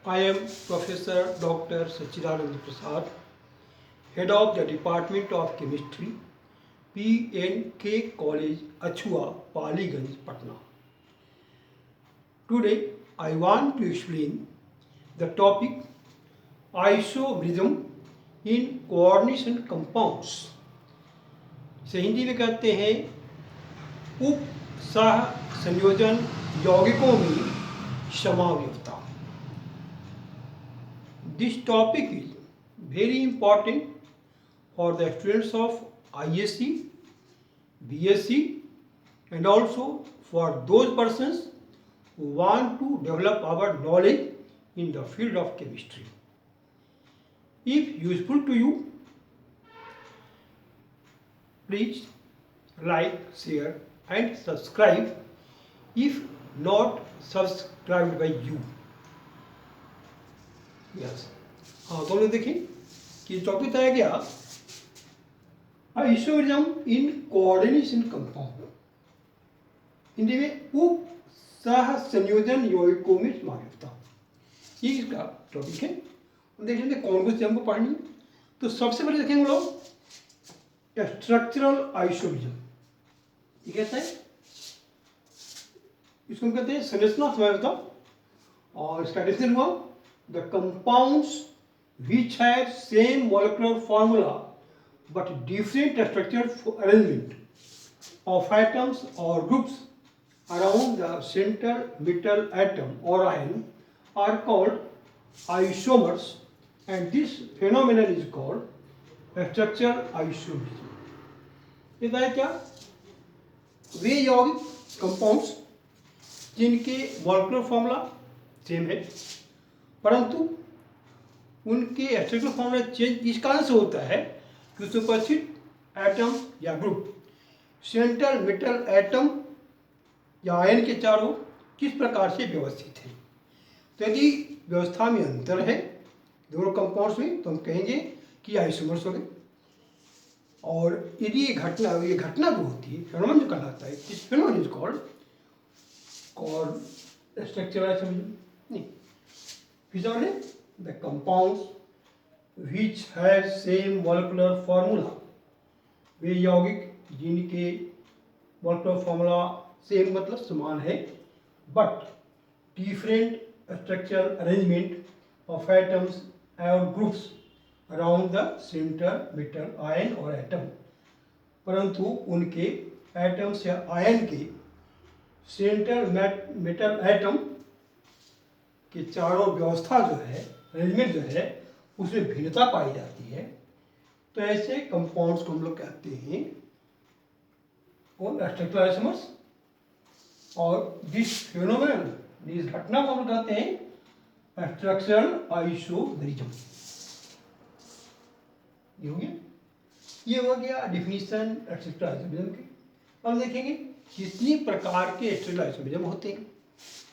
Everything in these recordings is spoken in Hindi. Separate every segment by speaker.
Speaker 1: I am Professor Dr. Sachidanand Prasad, Head of the Department of Chemistry, PNK College, Achua, Paliganj, Patna. Today, I want to explain the topic isomerism in coordination compounds. इसे हिंदी में कहते हैं उप सह संयोजन यौगिकों में समावयवता. This topic is very important for the students of ISC, BSc and also for those persons who want to develop our knowledge in the field of chemistry. If useful to you, please like, share and subscribe if not subscribed by you. Yes हाँ तो लोग देखें कि टॉपिक बताया गया isomerism in coordination compound. Hindi में उप सह संयोजन यौगिकों में समावयवता, ये इसका टॉपिक है. हम देख लेते हैं कौन कौन से हमको पढ़नी है. तो सबसे पहले देखेंगे हम लोग स्ट्रक्चरल आइसोमेरिज्म. ये कहता है, इसको हम कहते हैं संरचना समावयवता. और इसका डेफिनेशन हुआ the compounds which have same molecular formula but different structural arrangement of atoms or groups around the center metal atom or ion are called isomers, and this phenomenon is called structural isomerism. ये है क्या? वे यौगिक कंपाउंड्स जिनके मॉलिक्यूलर फॉर्मूला सेम है परंतु उनके स्ट्रक्चरल फॉर्मूला चेंज इस कारण से होता है कि उसमें उपस्थित एटम या ग्रुप सेंट्रल मेटल एटम या आयन के चारों किस प्रकार से व्यवस्थित है. तो यदि व्यवस्था में अंतर है दोनों कंपाउंड्स में तो हम कहेंगे कि आइसोमर्स हो गए. और यदि ये घटना जो होती है फेनोमेनन जो कहलाता है, इस phenomenon is called structural isomerism. नहीं, the compounds which have same molecular formula, वे यौगिक जिनके molecular formula same मतलब समान है but different structural arrangement of atoms and groups around the center metal ion or atom, परंतु उनके atoms या आयन के सेंटर मेटल एटम कि चारों व्यवस्था जो है अरेंजमेंट जो है उसमें भिन्नता पाई जाती है. तो ऐसे कंपाउंड्स को हम लोग कहते हैं स्ट्रक्चरल आइसोमर्स. और दिस फेनोमेनन इस घटना को हम लोग कहते हैं स्ट्रक्चरल आइसोमेरिज्म. ये हो गया डिफिनीशन स्ट्रक्चरल आइसोमेरिज्म की. अब देखेंगे कितनी प्रकार के स्ट्रक्चरल आइसोमेरिज्म होते हैं.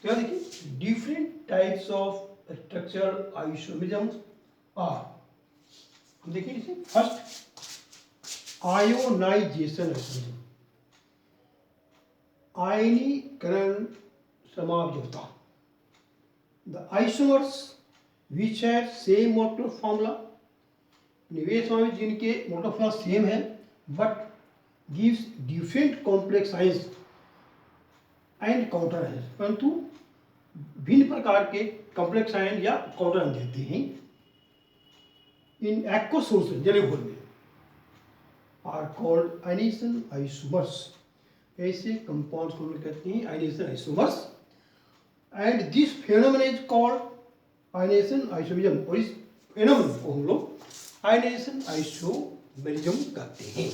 Speaker 1: तो यहाँ देखिए different types of structural isomerisms are. हम देखिए इसे फर्स्ट आयोनाइजेशन आइसोमेरिज्म, आयनीकरण समावयवता. The isomers which have same molecular formula, निवेश में जिनके मोलेक्युलर फॉर्मूला सेम है but gives different complex ions and counter ions, परंतु भिन्न प्रकार के कॉम्प्लेक्स आयन या काउंटर आयन देते हैं. इन एक्वस सोल्यूशन जलीय घोल में आर कॉल्ड आयनेशन आइसोमर्स. ऐसे कंपाउंड्स को हम कहते हैं ionisation isomers. And this phenomenon is called ionisation isomerism. और इस फेनोमेनन को हम लोग आयनेशन आइसोमेरिज्म कहते हैं.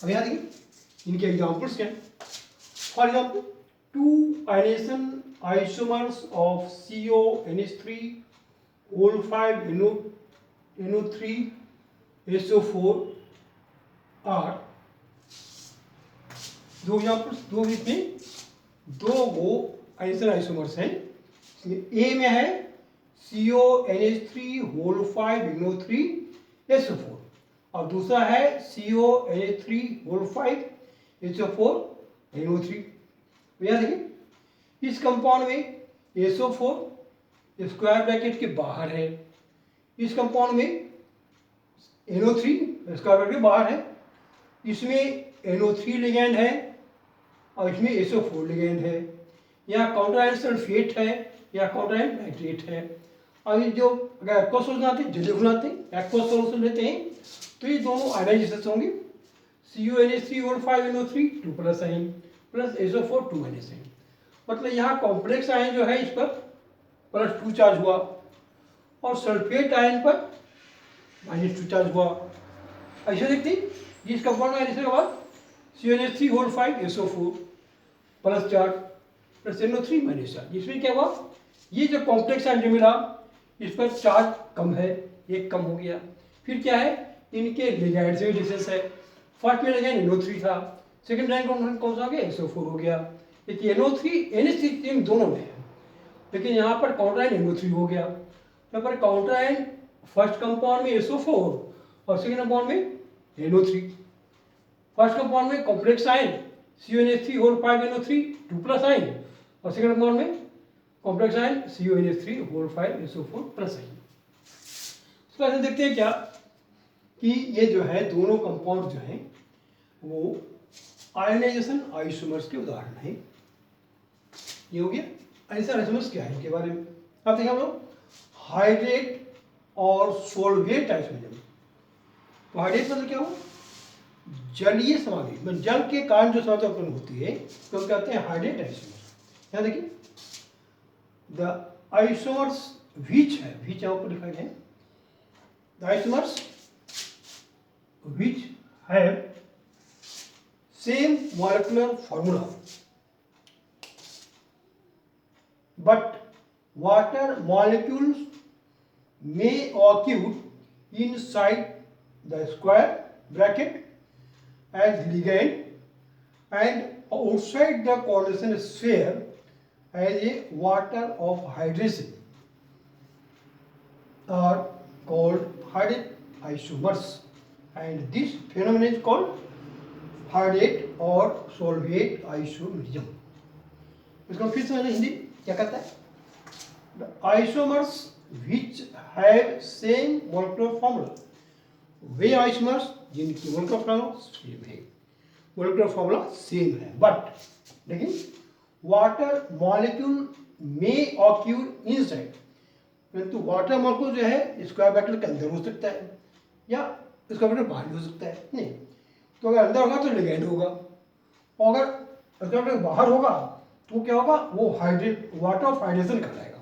Speaker 1: अब यहाँ देखिए इनके एग्जाम्पल्स क्या हैं. For example two ionisation isomers of CONH3 whole 5 NO3 SO4 are दो एग्जाम्पल्स. दो इसमें दो वो आयनेशन आइसोमर्स हैं. ए में है CONH3 whole 5 NO3 SO4 और दूसरा है CONH3 whole 5 SO4 NO3. यह देखिए इस कंपाउंड में SO4 स्क्वायर ब्रैकेट के बाहर है। इस कंपाउंड में NO3 स्क्वायर ब्रैकेट के बाहर है, इसमें NO3 लिगैंड है और इसमें SO4 लिगैंड है। यहाँ काउंटरायन सल्फेट है, या काउंटरायन नाइट्रेट है। और ये जो अगर एक्वस सोल्यूशन आते हैं, जलीय बनाते हैं, एक्वस सोल्यूशन लेते हैं, तो ये दोनों आयनाइजेशन होंगे। CuNH3O5NO3 2+ ion plus SO4 2- ion. मतलब यहाँ कॉम्प्लेक्स आयन जो है इस पर +2 चार्ज हुआ और सल्फेट आयन पर -2 चार्ज हुआ। ऐसे देखते हैं, जिस कंपाउंड में आयनाइजेशन के बाद CuNH3O5SO4 plus charge plus NO3 - charge. जिसमें क्या हुआ, ये जो कॉम्प्लेक्स आयन जो मिला इस पर चार्ज कम है, एक कम हो गया। फिर क्या है, इनके लिगैंड से भी डिस्टेंस है। फर्स्ट में लिगैंड NO3 था, सेकंड रैंक कौन सा हो गया, SO4 हो गया। देखिए NO3 NH3 दोनों में है, लेकिन यहाँ पर काउंटरायन NO3 हो गया। यहाँ पर काउंटरायन फर्स्ट कंपाउंड में SO4 और सेकंड कंपाउंड में NO3। फर्स्ट कंपाउंड में कॉम्प्लेक्स आयन CuNH3O5NO3 2+ आयन और सेकंड कंपाउंड में कॉम्प्लेक्स आयन CuNH3O5SO4 आयन। इसको ऐसे देखते हैं क्या कि ये जो है दोनों कंपाउंड जो हैं वो आयनाइजेशन आइसोमर्स के उदाहरण हैं। ये हो गया। आयनाइजेशन आइसोमर्स क्या है इनके बारे में अब देखिए हम लोग। हाइड्रेट और सोलवेट आइसोमर। तो हाइड्रेट मतलब क्या हुआ, जलीय सामग्री, मतलब जल के कारण जो सामग्री उत्पन्न होती है तो हम कहते हैं हाइड्रेट आइसोमर्स। यहाँ देखिए द आइसोमर्स विच है, विच यहाँ पर लिखा है, the isomers which have same molecular formula but water molecules may occur inside the square bracket as ligand and outside the coordination sphere as a water of hydration are called hydrate isomers, and this phenomenon is called hydrate or solvate isomerism. इसका फिर से हिंदी क्या कहता है, the isomers which have same molecular formula, way isomers जिनकी मोलेकुलर फॉर्मूला सेम है, मोलेकुलर फॉर्मूला सेम है, बट लेकिन वाटर मॉलिक्यूल में ऑक्यूर इनसाइड, परंतु वाटर मॉलिक्यूल जो है स्क्वायर ब्रैकेट के अंदर हो सकता है या स्क्वायर ब्रैकेट बाहर भी हो सकता है। नहीं तो अगर अंदर होगा तो लिगैंड होगा, और अगर स्क्वायर ब्रैकेट बाहर होगा तो क्या होगा, वो हाइड्रेट वाटर ऑफ हाइड्रेशन कहलाएगा।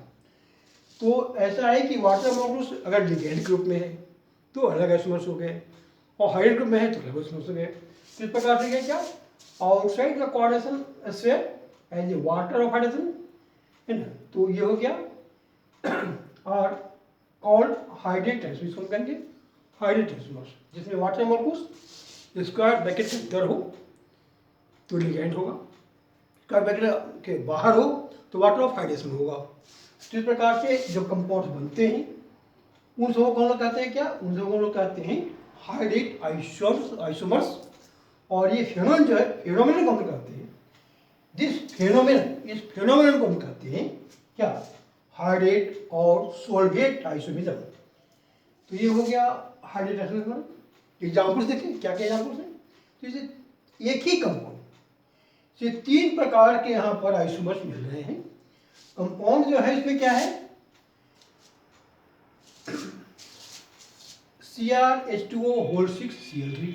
Speaker 1: तो ऐसा है कि वाटर मॉलिक्यूल्स अगर लिगैंड के रूप में है तो अलग आइसोमर्स हो गए, और हाइड्रेट ग्रुप में है तो अलग आइसोमर्स हो गए। तो इस प्रकार से क्या, outside the coordination sphere as a water of hydration है ना, तो ये हो गया और कॉल्ड हाइड्रेट आइसोमर्स। इसको कहेंगे हाइड्रेट आइसोमर्स, जिसमें वाटर मॉलिक्यूल्स स्क्वायर ब्रैकेट के अंदर हो तो लिगैंड होगा, स्क्वायर ब्रैकेट के बाहर हो तो वाटर ऑफ हाइड्रेशन होगा। तो इस प्रकार से जो कंपाउंड्स बनते हैं उन सबको कौन लोग कहते हैं, क्या उन सबको लोग कहते हैं हाइड्रेट आइसोमर्स। और ये फेनोमेनन जो है, फेनोमेनन को हम कहते हैं, दिस फेनोमेनन, इस फेनोमेनन को हम कहते हैं क्या, हाइड्रेट और सोलवेट आइसोमरिज्म। तो ये हो गया हाइड्रेट आइसोमरिज्म। एग्जाम्पल्स देखें क्या क्या एग्जाम्पल्स हैं। तो इसे एक ही कंपाउंड से 3 प्रकार के यहाँ पर आइसोमर्स मिल रहे हैं। कंपाउंड जो है इसमें क्या है, CrH2O6Cl3,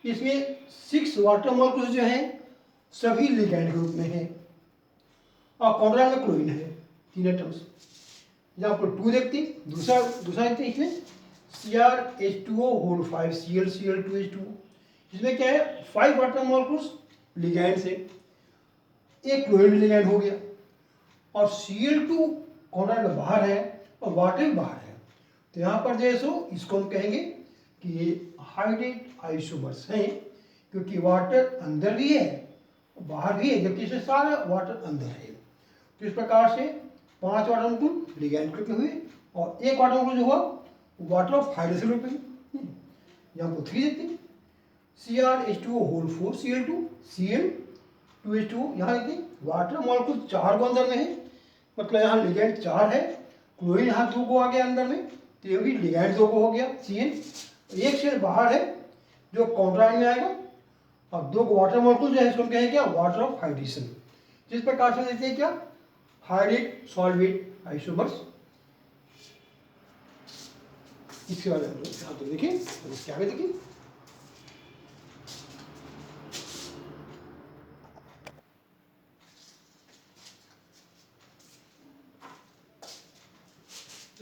Speaker 1: इसमें 6 वाटर मॉलिक्यूल्स जो हैं सभी लिगैंड ग्रुप में हैं, और कॉन्ट्रास्ट में क्लोरीन है, 3 एटम्स। यहाँ पर 2 देखते हैं, दूसरा देखते हैं इसमें CrH2O5Cl2H2, इसमें क्या है 5 वाटर मॉलिक्यूल्स लिगैंड से, एक क्लोरीन लिगैंड हो गया, और Cl2 कॉन्ट्रास्ट में बाहर है और वाटर भी बाहर है। तो यहाँ पर जैसो इसको हम कहेंगे कि ये हाइड्रेट आइसोमर्स हैं, क्योंकि वाटर अंदर भी है और बाहर भी है, जबकि इसमें सारा वाटर अंदर है। तो इस प्रकार से 5 वाटर मॉलिक्यूल लिगैंड ग्रुप में हुए और एक वाटर मॉलिक्यूल जो हुआ वाटर ऑफ हाइड्रेशन ग्रुप में। यहाँ पर 3 देखते हैं, CrH2O4Cl2 Cl2H2, यहाँ देखते हैं वाटर मॉलिक्यूल 4 को अंदर में है, मतलब यहाँ लिगैंड 4 है क्लोरीन यहाँ 2 को आ गया अंदर में, तो ये भी लिगैंड 2 को हो गया CN। एक शेल बाहर है जो काउंटर में आएगा, और 2 वाटर मॉलिक्यूल जो है इसको हम कहेंगे क्या, वाटर ऑफ हाइड्रेशन। जिस प्रकार से देखते हैं क्या, हाइड्रेट सॉल्वेट आइसोमर्स। इसके बारे में तो देखिए, क्या है देखिए,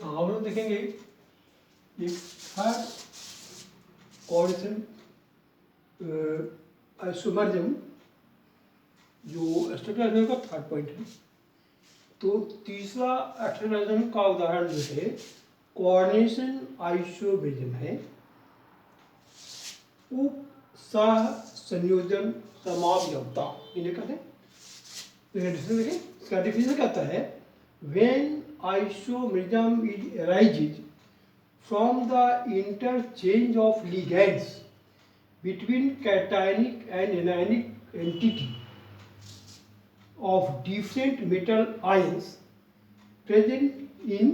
Speaker 1: हम लोग देखेंगे एक थर्ड कोऑर्डिनेशन आइसोमरिज्म जो स्ट्रक्चर का थर्ड पॉइंट है। तो तीसरा एक्सटर्नलिज्म का उदाहरण जो है कोऑर्डिनेशन आइसोमरिज्म है। उप सह संयोजन समावयवता इन्हें कहते हैं। इसका डिफिनेशन कहता है when isomerism is arises from the interchange of ligands between cationic and anionic entity of different metal ions present in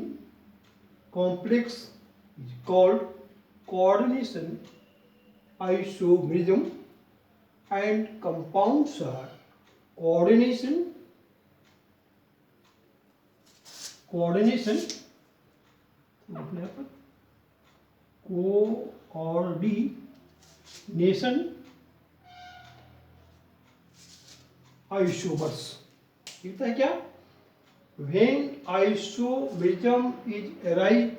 Speaker 1: complex is called coordination isomerism, and compounds are coordination coordination isomers. लिखता है क्या, when isomerism is arise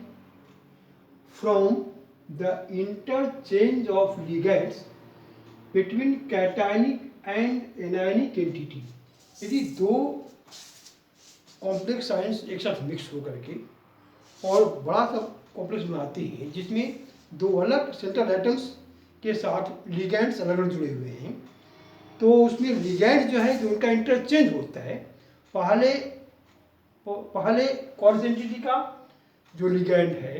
Speaker 1: from the interchange of ligands between cationic and anionic entity. यदि 2 कॉम्प्लेक्स आयंस एक साथ मिक्स होकर के और बड़ा सा कॉम्प्लेक्स बनाते हैं जिसमें 2 अलग सेंट्रल एटम्स के साथ लिगैंड्स अलग अलग जुड़े हुए हैं, तो उसमें लिगैंड जो है जो उनका इंटरचेंज होता है, पहले कॉन्सेंट्रिटी का जो लिगैंड है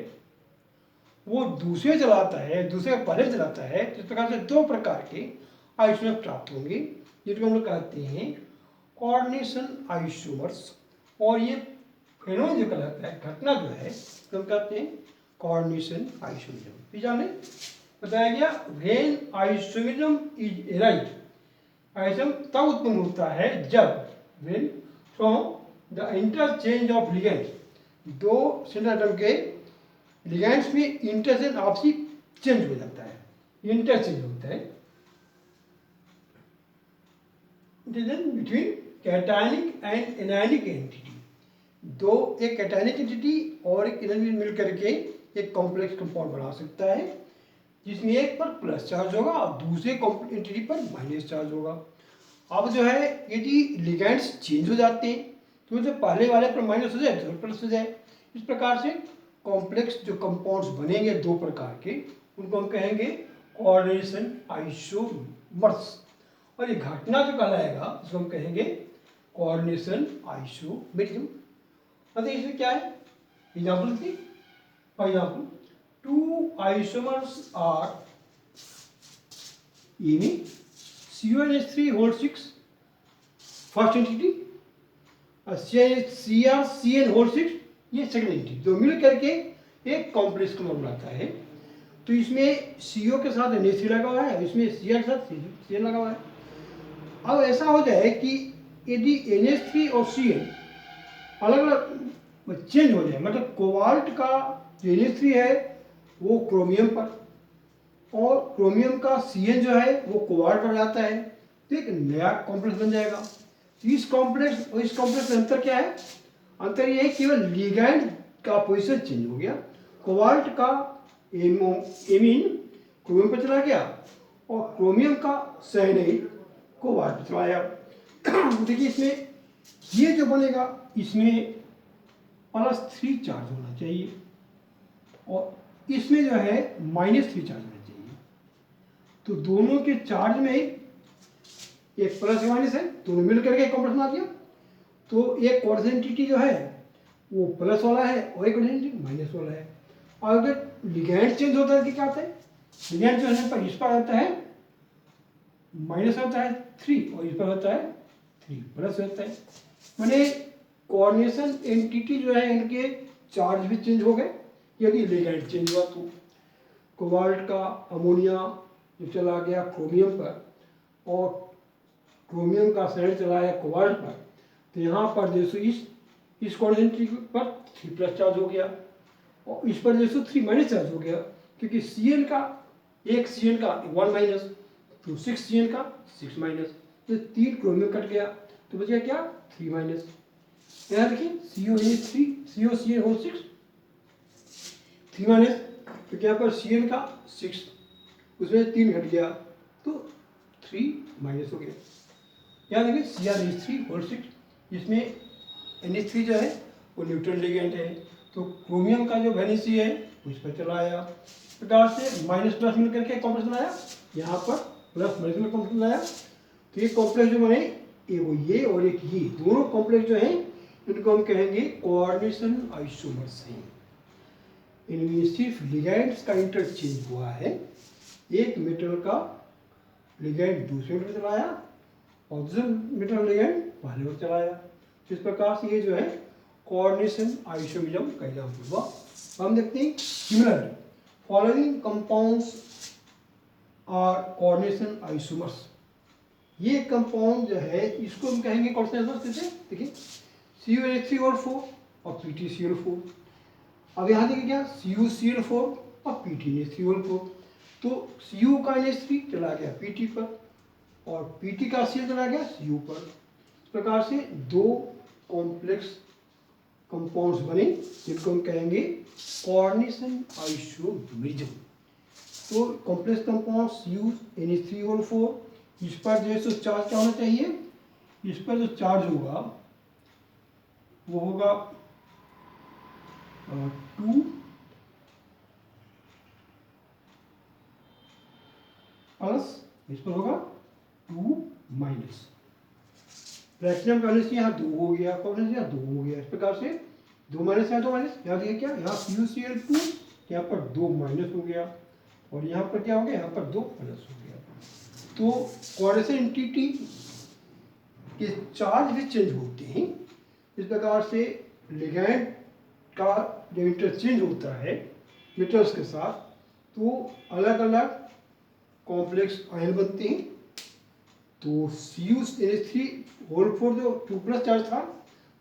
Speaker 1: वो दूसरे चलाता है, दूसरे पहले चलाता है। इस प्रकार से 2 प्रकार के आइसोमर प्राप्त होंगे जिनको हम लोग कहते हैं कोऑर्डिनेशन आइसोमर्स। और ये फेनोमेनन जो कहलाता है, घटना जो है तो हम कहते हैं कोऑर्डिनेशन आइसोमरिज्म। जाने बताया गया व्हेन आइसोमरिज्म इज अराइज, आइसोम तब उत्पन्न होता है जब when from the interchange of ligand, 2 central atom के लिगैंड्स में इंटरचेंज आपसी चेंज हो जाता है, इंटरचेंज होता है between cationic and anionic entity. 2 एक कैटायनिक एंटिटी और एक एनायनिक मिल करके एक कॉम्प्लेक्स कंपाउंड बना सकता है जिसमें एक पर प्लस चार्ज होगा और दूसरे एंटिटी पर माइनस चार्ज होगा। अब जो है यदि लिगैंड्स चेंज हो जाते हैं तो जो पहले वाले पर माइनस हो जाए दूसरे प्लस हो जाए। इस प्रकार से कॉम्प्लेक्स जो कंपाउंड्स बनेंगे 2 प्रकार के, उनको हम कहेंगे कोऑर्डिनेशन आइसोमर्स। और ये घटना जो कहलाएगा उसको हम कहेंगे कोऑर्डिनेशन आइसोमेरिज्म। मतलब इसमें क्या है, एग्जाम्पल की, for example 2 isomers are CuNH3 6 first entity और CrCN6 ये सेकंड एंटिटी, जो मिल करके एक कॉम्प्लेक्स कंपाउंड बनाता है। तो इसमें CO के साथ NH3 लगा हुआ है, इसमें Cr के साथ CN लगा हुआ है। अब ऐसा हो जाए कि यदि NH3 और CN अलग अलग चेंज हो जाए, मतलब कोबाल्ट का जो NH3 है वो क्रोमियम पर और क्रोमियम का CN जो है वो कोबाल्ट पर जाता है, तो एक नया कॉम्प्लेक्स बन जाएगा। तो इस कॉम्प्लेक्स और इस कॉम्प्लेक्स में अंतर क्या है, अंतर ये है केवल लिगैंड का पोजीशन चेंज हो गया। कोबाल्ट का एमीन क्रोमियम पर चला गया और क्रोमियम का साइनाइड कोबाल्ट पर चला गया। देखिए इसमें ये जो बनेगा इसमें +3 चार्ज होना चाहिए और इसमें जो है -3 चार्ज होना चाहिए। तो दोनों के चार्ज में एक प्लस माइनस है, दोनों मिल करके एक कॉम्प्लेक्स बना दिया। तो एक क्वाड्रेंटिटी जो है वो प्लस वाला है और एक क्वाड्रेंटिटी माइनस वाला है। और अगर लिगैंड चेंज होता है कि क्या होता है, लिगैंड जो है पर इस पर आता है माइनस होता है 3 और इस पर होता है 3 प्लस होता है। मैंने कोऑर्डिनेशन एंटिटी जो है इनके चार्ज भी चेंज हो गए यदि लिगैंड चेंज हुआ तो। कोबाल्ट का अमोनिया जो चला गया क्रोमियम पर और क्रोमियम का शहर चला गया कोबाल्ट पर, तो यहाँ पर जो सो इस कॉन्सेंट्रेशन पर 3+ चार्ज हो गया और इस पर जो सो 3- चार्ज हो गया, क्योंकि Cl का एक Cl का 1- तो 6 Cl का 6-, तो 3 क्रोमियम कट गया तो बच गया क्या 3-। यहाँ देखिए COCl हो 6 3-, तो क्या पर Cl का 6 उसमें 3 घट गया तो 3- हो गया। यहाँ देखिए CrH3 होल 6, इसमें NH3 जो है वो न्यूट्रल लिगेंड है, तो क्रोमियम का जो वैलेंसी है उस पर चला आया। इस प्रकार से माइनस प्लस मिल करके कॉम्प्लेक्स बनाया, यहाँ पर प्लस माइनस में कॉम्प्लेक्स बनाया, तो ये कॉम्प्लेक्स जो बने ये और एक ये दोनों कॉम्प्लेक्स जो हैं इनको हम कहेंगे कोऑर्डिनेशन आइसोमर्स हैं। इनमें सिर्फ लिगेंड्स का इंटरचेंज हुआ है, एक मेटल का लिगेंड दूसरे मेटल चलाया और दूसरे मेटल लिगेंड पहले में चलाया। इस प्रकार से ये जो है कोऑर्डिनेशन आइसोमरिज्म का एग्जाम्पल हुआ। हम देखते हैं similarly following compounds are coordination isomers. ये कंपाउंड जो है इसको हम कहेंगे कोऑर्डिनेशन कैसे, देखिए CuH3O4 और PtCl4। अब यहाँ देखिए क्या CuCl4 और PtNH3O4, तो Cu का NH3 चला गया Pt पर और Pt का Cl चला गया Cu पर। इस प्रकार से दो कॉम्प्लेक्स कंपाउंड्स बने जिनको हम कहेंगे कोऑर्डिनेशन आइसोमरिज्म। तो कॉम्प्लेक्स कंपाउंड CuNH3O4, इस पर जो है सो चार्ज क्या होना चाहिए, इस पर जो चार्ज होगा वो होगा 2 प्लस, इस पर होगा 2-। प्लेटिनम का वैलेंसी यहाँ 2 हो गया, कॉन्फिडेंस यहाँ 2 हो गया। इस प्रकार से 2- यहाँ 2-, यहाँ देखिए क्या यहाँ CuCl2 यहाँ पर 2- हो गया और यहाँ पर क्या हो गया, यहाँ पर 2+ हो गया। तो कोऑर्डिनेशन एंटिटी के चार्ज भी चेंज होते हैं। इस प्रकार से लिगैंड का जो इंटरचेंज होता है मेटल्स के साथ, तो अलग अलग कॉम्प्लेक्स आयन बनते हैं। तो CuNH3O4 जो 2+ चार्ज था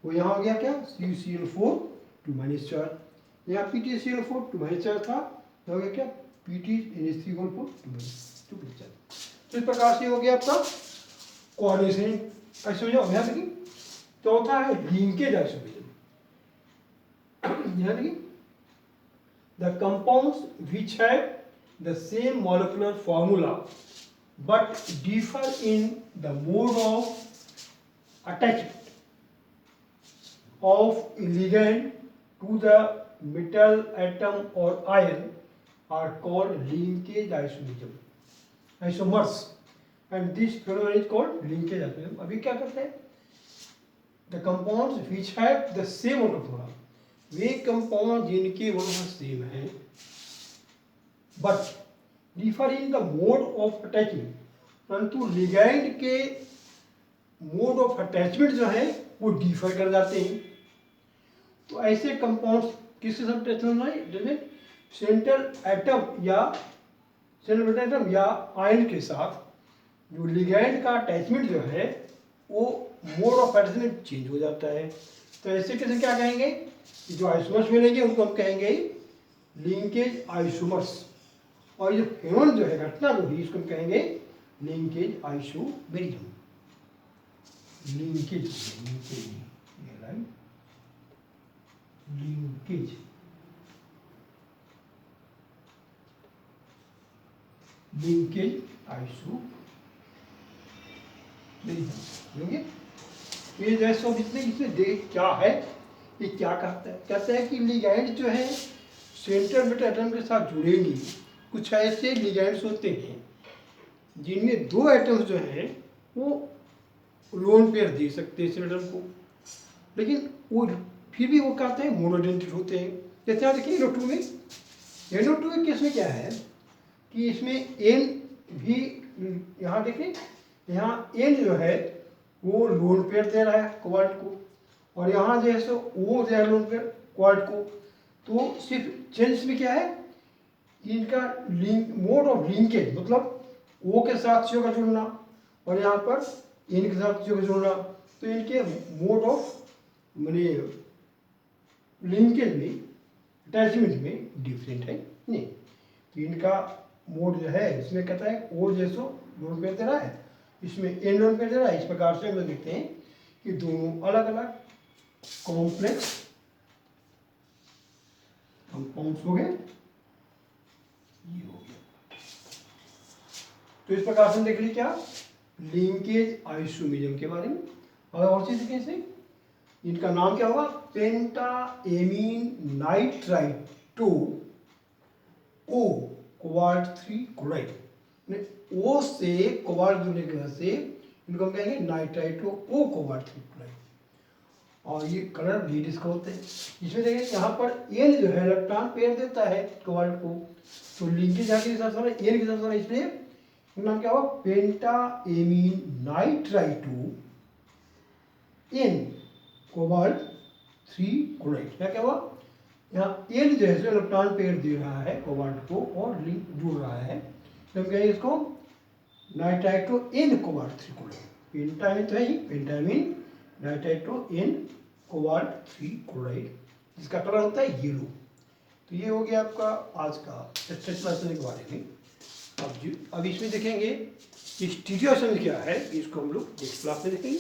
Speaker 1: वो यहाँ हो गया क्या CuCl4 2- चार्ज, यहाँ PtCl4 2- चार्ज था, हो गया क्या PtNH3O4 2+ चार्ज। तो इस प्रकार से हो गया आपका कोऑर्डिनेशन आइसोमरिज्म। यहाँ देखिए चौथा है लिंकेज आइसोमरिज्म। यहाँ देखिए the compounds which have the same molecular formula but differ in the mode of attachment of a ligand to the metal atom or ion are called linkage isomers, and this phenomenon is called linkage isomerism. अभी क्या करते हैं, the compounds which have the same molecular formula, way compound जिनके मोलर सेम है but differ in the mode of attachment, परंतु लिगैंड के मोड ऑफ अटैचमेंट जो है वो डिफर कर जाते हैं। तो ऐसे कंपाउंड्स किसके साथ अटैचमेंट है, जैसे सेंट्रल एटम या आयन के साथ जो लिगैंड का अटैचमेंट जो है वो मोड ऑफ अटैचमेंट चेंज हो जाता है। तो ऐसे कैसे क्या कहेंगे, जो आइसोमर्स मिलेंगे उनको हम कहेंगे लिंकेज आइसोमर्स, और ये फेनोमेनन जो है घटना जो है इसको हम कहेंगे linkage isomerism. Linkage linkage linkage isomerism. ये जैसे जितने इसमें देख क्या है, ये क्या कहता है कि लिगैंड जो है सेंट्रल मेटल एटम के साथ जुड़ेंगी। कुछ ऐसे लिगैंड्स होते हैं जिनमें दो एटम्स जो हैं वो लोन पेयर दे सकते हैं एटम को, लेकिन वो फिर भी वो कहते हैं मोनोडेंटिक होते हैं। जैसे यहाँ देखिए NO2 में, NO2 के केस में क्या है कि इसमें N भी, यहाँ देखिए यहाँ N जो है वो लोन पेयर दे रहा है कोबाल्ट को, और यहाँ जो है सो O जो है लोन पेयर कोबाल्ट को। तो सिर्फ चेंज में क्या है, इनका लिंक मोड ऑफ लिंकेज, मतलब O के साथ CO का जुड़ना और यहाँ पर N के साथ CO का जुड़ना, तो इनके मोड ऑफ माने लिंकेज में, अटैचमेंट में डिफरेंट है नहीं। तो इनका मोड जो है इसमें कहता है O जैसो लोन पेयर दे रहा है, इसमें N लोन पेयर दे रहा है। इस प्रकार से हम लोग देखते हैं कि दोनों अलग अलग कॉम्प्लेक्स कंपाउंड्स हो गए, ये हो गया। तो इस प्रकार से हम देख ली क्या, लिंकेज आइसोमेरिज्म के बारे में। और चीज देखें इसे, इनका नाम क्या होगा, पेंटाएमीन nitrite 2 O cobalt 3 chloride. O से कोबाल्ट जुड़ने की वजह से इनको हम कहेंगे नाइट्राइट O कोबाल्ट 3 क्लोराइड। और ये कलर रेडिस का होते हैं। इसमें देखें यहाँ पर N जो है इलेक्ट्रॉन पेयर देता है कोबाल्ट को, तो लिंकेज आगे के साथ साथ N के साथ साथ, इसलिए नाम क्या होगा, पेंटाएमीन नाइट्राइट 2 N कोबाल्ट 3 क्लोराइड। क्या हुआ, यहाँ N जो है इलेक्ट्रॉन पेयर दे रहा है कोबाल्ट को और लिंक जुड़ रहा है, तो हम कहेंगे इसको nitrite N cobalt 3 chloride. Pentaammine तो है ही, pentaammine nitrite N cobalt 3 chloride, जिसका कलर होता है येलो। तो ये हो गया आपका आज का स्ट्रक्चरल के बारे में। अब इसमें देखेंगे स्टीरियो क्या है, इसको हम लोग नेक्स्ट क्लास में देखेंगे।